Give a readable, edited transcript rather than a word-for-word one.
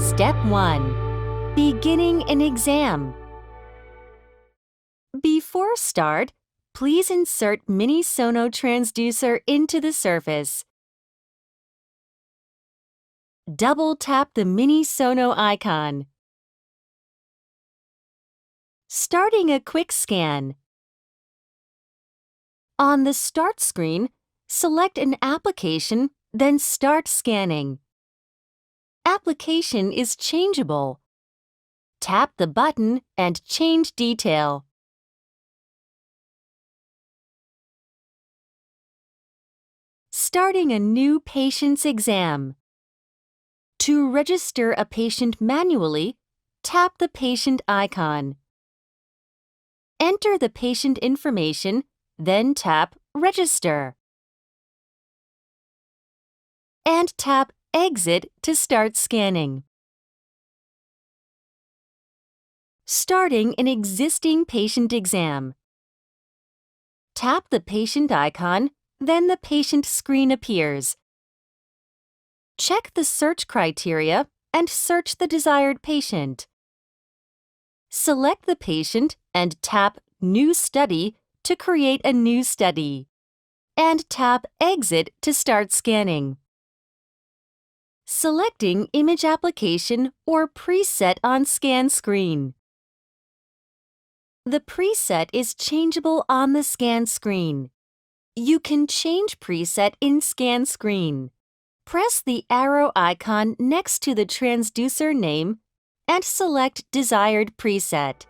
Step 1. Beginning an exam. Before start, please insert Minisono transducer into the surface. Double-tap the Minisono icon. Starting a quick scan. On the Start screen, select an application, then start scanning. Application is changeable. Tap the button and change detail. Starting a new patient's exam. To register a patient manually, tap the patient icon. Enter the patient information, then tap Register. And tap Exit to start scanning. Starting an existing patient exam. Tap the patient icon, then the patient screen appears. Check the search criteria and search the desired patient. Select the patient and tap New Study to create a new study. And tap Exit to start scanning. Selecting Image Application or Preset on Scan screen. The preset is changeable on the scan screen. You can change preset in scan screen. Press the arrow icon next to the transducer name and select desired preset.